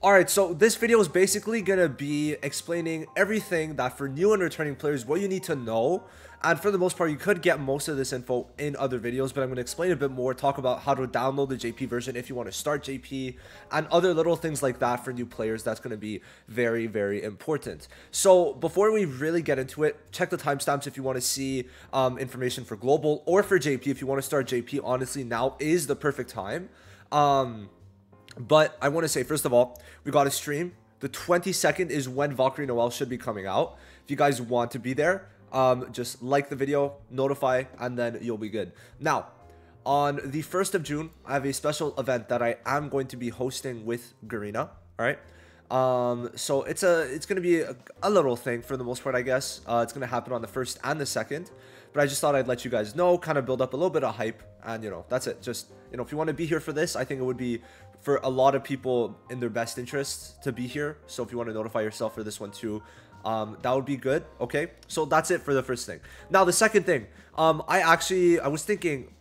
Alright, so this video is basically going to be explaining everything that for new and returning players, what you need to know. And for the most part, you could get most of this info in other videos, but I'm going to explain a bit more, talk about how to download the JP version if you want to start JP, and other little things like that for new players. That's going to be very, very important. So before we really get into it, check the timestamps if you want to see information for global or for JP. If you want to start JP, honestly, now is the perfect time. But I want to say, first of all, we got a stream. The 22nd is when Valkyrie Noel should be coming out. If you guys want to be there, just like the video, notify, and then you'll be good. Now, on the 1st of June, I have a special event that I am going to be hosting with Garena. All right. So it's going to be a little thing for the most part, I guess. It's going to happen on the 1st and the 2nd. But I just thought I'd let you guys know, kind of build up a little bit of hype. And, you know, that's it. Just, you know, if you want to be here for this, I think it would be for a lot of people in their best interest to be here. So if you want to notify yourself for this one too, that would be good. Okay, so that's it for the first thing. Now the second thing, I was thinking,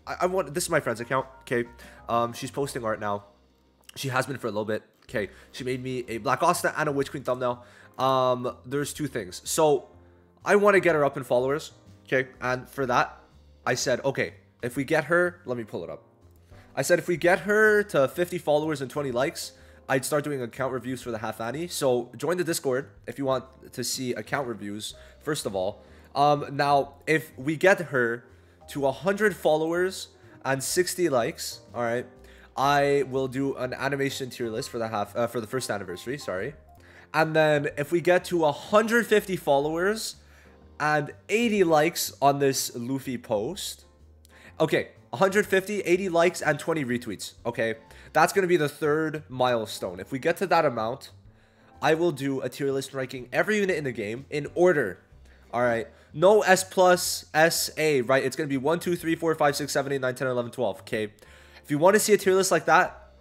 this is my friend's account. Okay, she's posting art now. She has been for a little bit. Okay, she made me a Black Asta and a Witch Queen thumbnail. There's two things. So I want to get her up in followers. Okay, and for that, I said, okay, if we get her, let me pull it up. I said if we get her to 50 followers and 20 likes, I'd start doing account reviews for the half ANNI. So join the Discord if you want to see account reviews, first of all. Now, if we get her to 100 followers and 60 likes, all right, I will do an animation tier list for the for the first anniversary, sorry. And then if we get to 150 followers and 80 likes on this Luffy post, okay, 150, 80 likes, and 20 retweets. Okay, that's going to be the third milestone. If we get to that amount, I will do a tier list ranking every unit in the game in order. All right, no S plus, S, A, right? It's going to be 1, 2, 3, 4, 5, 6, 7, 8, 9, 10, 11, 12. Okay, if you want to see a tier list like that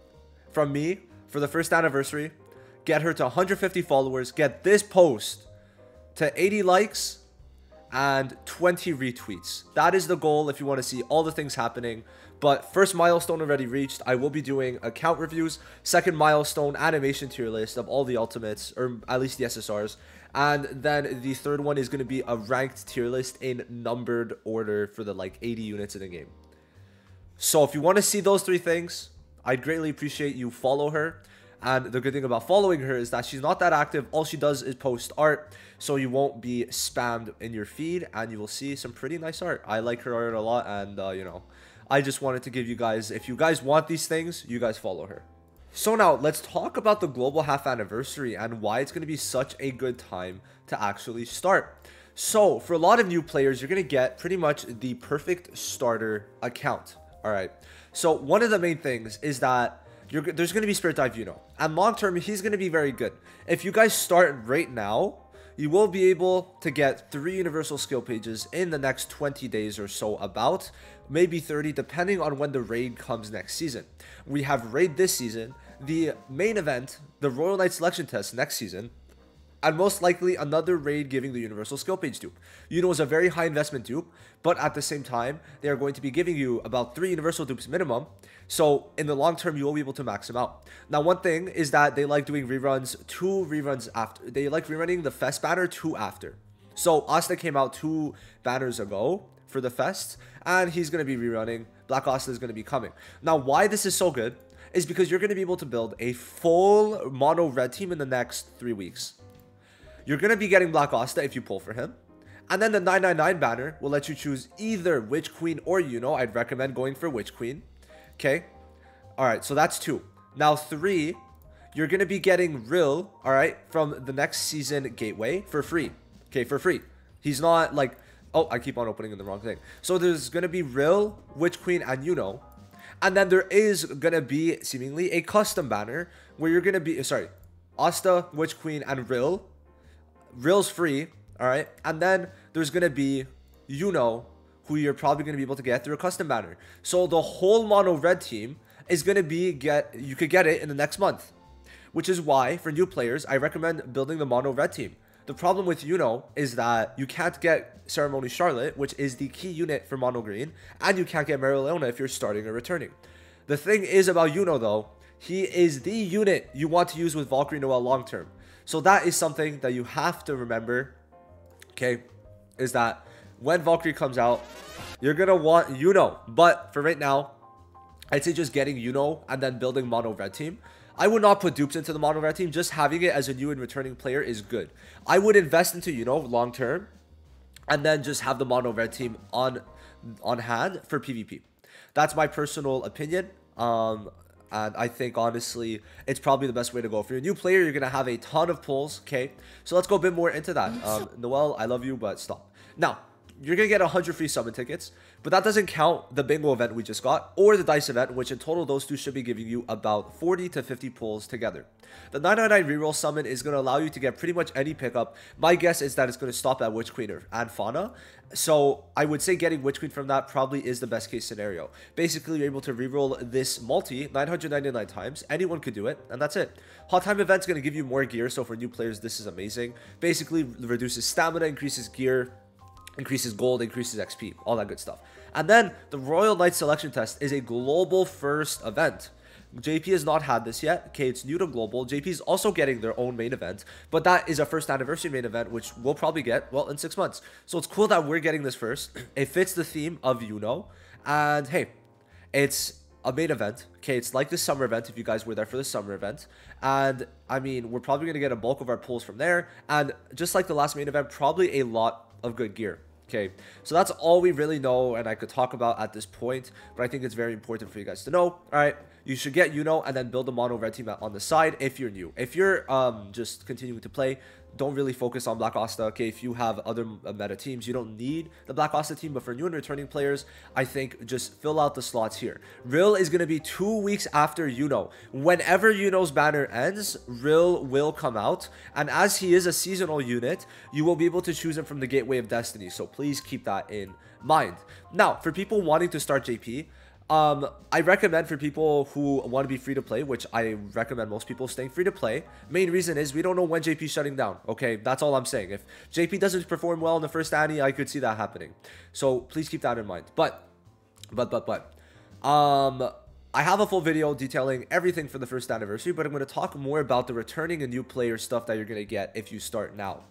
from me for the first anniversary, get her to 150 followers, get this post to 80 likes, and 20 retweets. That is the goal if you want to see all the things happening. But first milestone already reached. I will be doing account reviews. Second milestone, animation tier list of all the ultimates, or at least the SSRs. And then the third one is going to be a ranked tier list in numbered order for the like 80 units in the game. So if you want to see those three things, I'd greatly appreciate you follow her. And the good thing about following her is that she's not that active. All she does is post art, so you won't be spammed in your feed, and you will see some pretty nice art. I like her art a lot, and, you know, I just wanted to give you guys, if you guys want these things, you guys follow her. So now, let's talk about the global half anniversary and why it's going to be such a good time to actually start. So, for a lot of new players, you're going to get pretty much the perfect starter account. All right. So, one of the main things is that there's going to be Spirit Dive, you know, and long term, he's going to be very good. If you guys start right now, you will be able to get 3 universal skill pages in the next 20 days or so, about maybe 30, depending on when the raid comes next season. We have raid this season, the main event, the Royal Knight selection test next season, and most likely another raid giving the universal skill page dupe. Yuno is a very high investment dupe, but at the same time, they are going to be giving you about 3 universal dupes minimum. So in the long term, you will be able to max them out. Now, one thing is that they like doing reruns, 2 reruns after. They like rerunning the Fest banner 2 after. So Asta came out 2 banners ago for the Fest, and he's going to be rerunning. Black Asta is going to be coming. Now, why this is so good is because you're going to be able to build a full mono red team in the next 3 weeks. You're going to be getting Black Asta if you pull for him. And then the 999 banner will let you choose either Witch Queen or Yuno. I'd recommend going for Witch Queen. Okay. All right. So that's 2. Now 3, you're going to be getting Rill, all right, from the next season gateway for free. Okay. For free. He's not like, oh, I keep on opening in the wrong thing. So there's going to be Rill, Witch Queen, and Yuno. And then there is going to be seemingly a custom banner where you're going to be, sorry, Asta, Witch Queen, and Rill. Rill's free, all right, and then there's gonna be Yuno, who you're probably gonna be able to get through a custom banner. So the whole mono red team is gonna be you could get it in the next month, which is why for new players I recommend building the mono red team. The problem with Yuno is that you can't get Ceremony Charlotte, which is the key unit for mono green, and you can't get Mary Leona if you're starting or returning. The thing is about Yuno though, He is the unit you want to use with Valkyrie Noelle long term. So that is something that you have to remember, okay, is that when Valkyrie comes out, you're going to want Yuno. But for right now, I'd say just getting Yuno and then building mono red team. I would not put dupes into the mono red team. Just having it as a new and returning player is good. I would invest into Yuno long term and then just have the mono red team on hand for PvP. That's my personal opinion. And I think, honestly, it's probably the best way to go. For your new player, you're going to have a ton of pulls, okay? So let's go a bit more into that. Noelle, I love you, but stop. Now, you're going to get 100 free summon tickets, but that doesn't count the bingo event we just got or the dice event, which in total, those two should be giving you about 40 to 50 pulls together. The 999 reroll summon is going to allow you to get pretty much any pickup. My guess is that it's going to stop at Witch Queen and Fauna. So I would say getting Witch Queen from that probably is the best case scenario. Basically, you're able to reroll this multi 999 times. Anyone could do it, and that's it. Hot Time event's going to give you more gear, so for new players, this is amazing. Basically, reduces stamina, increases gear, increases gold, increases XP, all that good stuff. And then the Royal Knight Selection Test is a global first event. JP has not had this yet. Okay, it's new to global. JP is also getting their own main event, but that is a first anniversary main event, which we'll probably get, well, in 6 months. So it's cool that we're getting this first. It fits the theme of Yuno. And hey, it's a main event. Okay, it's like the summer event if you guys were there for the summer event. And I mean, we're probably going to get a bulk of our pulls from there. And just like the last main event, probably a lot of good gear. Okay, so that's all we really know and I could talk about at this point, but I think it's very important for you guys to know. All right, you should get Yuno and then build a mono red team on the side if you're new. If you're just continuing to play, don't really focus on Black Asta. Okay, if you have other meta teams, you don't need the Black Asta team, but for new and returning players, I think just fill out the slots here. Rill is going to be 2 weeks after Yuno. Whenever Yuno's banner ends, Rill will come out, and as he is a seasonal unit, you will be able to choose him from the Gateway of Destiny, so please keep that in mind. Now, for people wanting to start JP, I recommend for people who want to be free to play, which I recommend most people staying free to play. Main reason is we don't know when JP's shutting down. Okay, that's all I'm saying. If JP doesn't perform well in the first ANNI, I could see that happening. So please keep that in mind. But I have a full video detailing everything for the first anniversary, but I'm going to talk more about the returning and new player stuff that you're going to get if you start now.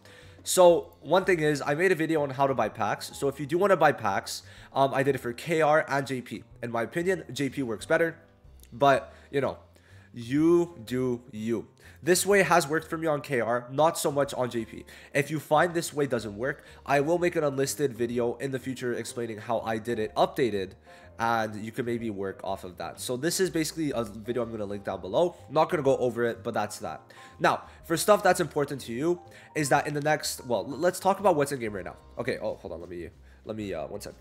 So one thing is, I made a video on how to buy packs. So if you do want to buy packs, I did it for KR and JP. In my opinion, JP works better, but you know, you do you. This way has worked for me on KR, not so much on JP. If you find this way doesn't work, I will make an unlisted video in the future explaining how I did it updated, and you can maybe work off of that. So this is basically a video I'm going to link down below. Not going to go over it, but that's that. Now, for stuff that's important to you is that in the next, well, let's talk about what's in game right now. Okay, oh, hold on, let me 1 sec.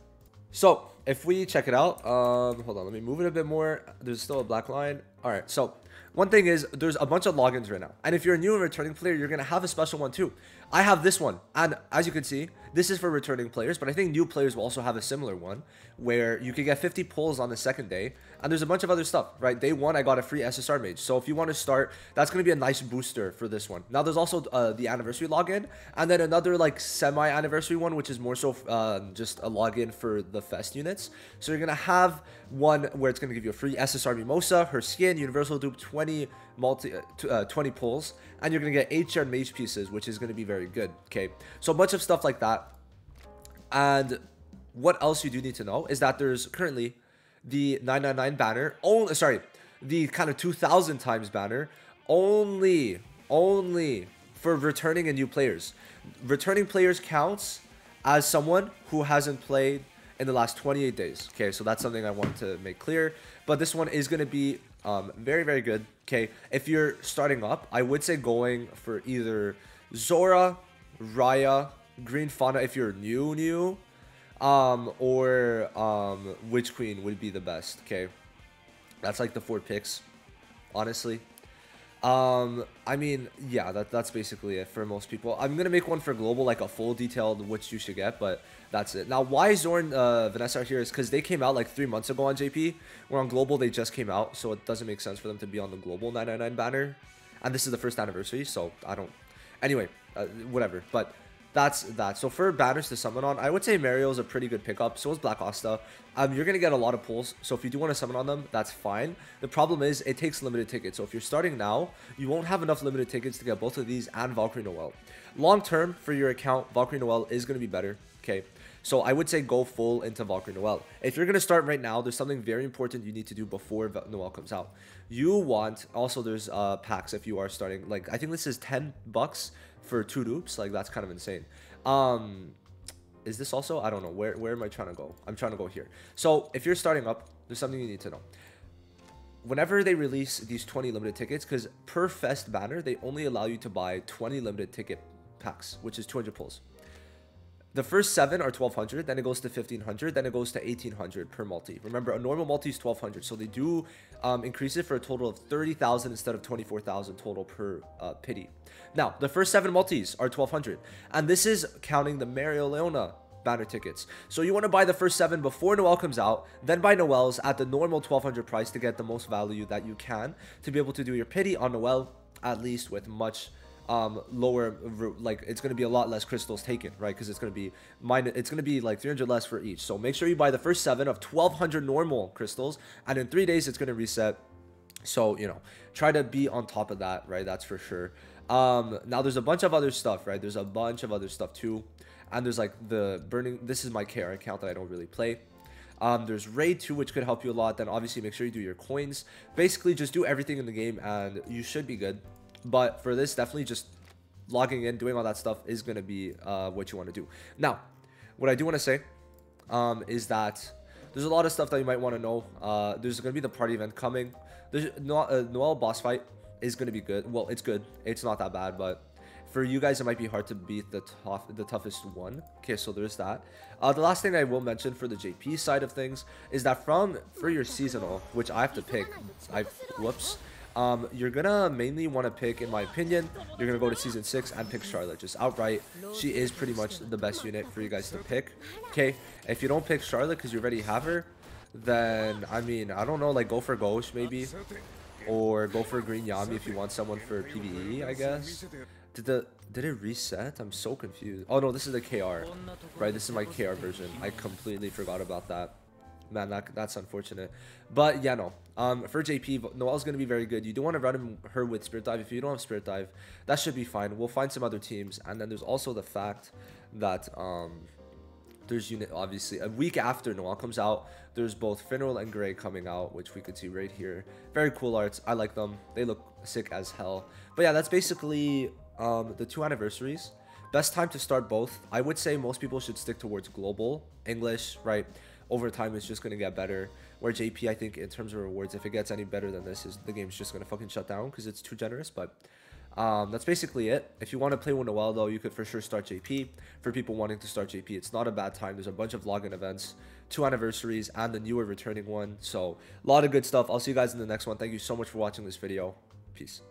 So if we check it out, hold on, let me move it a bit more. There's still a black line. All right, so one thing is there's a bunch of logins right now, and if you're a new and returning player, you're gonna have a special one too. I have this one, and as you can see, this is for returning players, but I think new players will also have a similar one where you can get 50 pulls on the second day, and there's a bunch of other stuff, right? Day one, I got a free SSR mage, so if you want to start, that's going to be a nice booster for this one. Now, there's also the anniversary login, and then another like semi-anniversary one, which is more so just a login for the fest units. So you're going to have one where it's going to give you a free SSR Mimosa, her skin, universal dupe, 20 pulls, and you're going to get 8 shared mage pieces, which is going to be very good. Okay, so a bunch of stuff like that. And what else you do need to know is that there's currently the 999 banner, the kind of 2000 times banner, only for returning and new players. Returning players counts as someone who hasn't played in the last 28 days. Okay, so that's something I wanted to make clear. But this one is going to be very, very good. Okay, if you're starting up, I would say going for either Zora, Raya, Green Fauna if you're new, or Witch Queen would be the best. Okay, that's like the 4 picks, honestly. I mean, yeah, that's basically it for most people. I'm gonna make one for global, like a full detailed which you should get, but that's it. Now, why Zorn Vanessa are here is because they came out like 3 months ago on JP. Where on global they just came out, so it doesn't make sense for them to be on the global 999 banner. And this is the first anniversary, so I don't. Anyway, whatever. But that's that. So for banners to summon on, I would say Mario is a pretty good pickup. So is Black Asta. You're going to get a lot of pulls. So if you do want to summon on them, that's fine. The problem is it takes limited tickets. So if you're starting now, you won't have enough limited tickets to get both of these and Valkyrie Noel. Long term for your account, Valkyrie Noel is going to be better. Okay. So I would say go full into Valkyrie Noel. If you're going to start right now, there's something very important you need to do before Noel comes out. You want, also there's packs if you are starting, like I think this is $10 for 2 dupes. Like that's kind of insane. Is this also, I don't know, where am I trying to go? I'm trying to go here. So if you're starting up, there's something you need to know. Whenever they release these 20 limited tickets, because per fest banner they only allow you to buy 20 limited ticket packs, which is 200 pulls. The first 7 are 1200, then it goes to 1500, then it goes to 1800 per multi. Remember, a normal multi is 1200, so they do increase it for a total of 30,000 instead of 24,000 total per pity. Now, the first 7 multis are 1200, and this is counting the Mario Leona banner tickets. So you want to buy the first 7 before Noel comes out, then buy Noel's at the normal 1200 price to get the most value that you can to be able to do your pity on Noel, at least with much lower, like it's going to be a lot less crystals taken, right? Because it's going to be like 300 less for each. So make sure you buy the first 7 of 1200 normal crystals, and in 3 days it's going to reset. So, you know, try to be on top of that, right? That's for sure. Now there's a bunch of other stuff, right? There's a bunch of other stuff too, and there's like the burning, this is my KR account that I don't really play. There's raid 2, which could help you a lot. Then obviously make sure you do your coins. Basically just do everything in the game and you should be good. But for this, definitely just logging in, doing all that stuff is going to be what you want to do. Now, what I do want to say is that there's a lot of stuff that you might want to know. There's going to be the party event coming. There's Noel boss fight is going to be good. Well, it's good. It's not that bad, but for you guys, it might be hard to beat the toughest one. Okay, so there's that. The last thing I will mention for the JP side of things is that for your seasonal, which I have to pick, whoops. You're gonna mainly want to pick, in my opinion, you're gonna go to season 6 and pick Charlotte just outright. She is pretty much the best unit for you guys to pick. Okay, if you don't pick Charlotte because you already have her, then I mean, I don't know, like go for Ghost maybe, or go for Green Yami if you want someone for PvE, I guess. Did it reset? I'm so confused. Oh no, this is the KR, right? This is my KR version. I completely forgot about that. Man, that's unfortunate. But yeah, no. For JP, Noel's going to be very good. You do want to run her with Spirit Dive. If you don't have Spirit Dive, that should be fine. We'll find some other teams. And then there's also the fact that there's unit, obviously, a week after Noel comes out, there's both Finral and Gray coming out, which we could see right here. Very cool arts. I like them. They look sick as hell. But yeah, that's basically the 2 anniversaries. Best time to start both. I would say most people should stick towards global English, right? Over time, it's just going to get better. Where JP, I think, in terms of rewards, if it gets any better than this, the game's just going to fucking shut down because it's too generous. But that's basically it. If you want to play with Noel, though, you could for sure start JP. For people wanting to start JP, it's not a bad time. There's a bunch of login events, 2 anniversaries, and the newer returning one. So a lot of good stuff. I'll see you guys in the next one. Thank you so much for watching this video. Peace.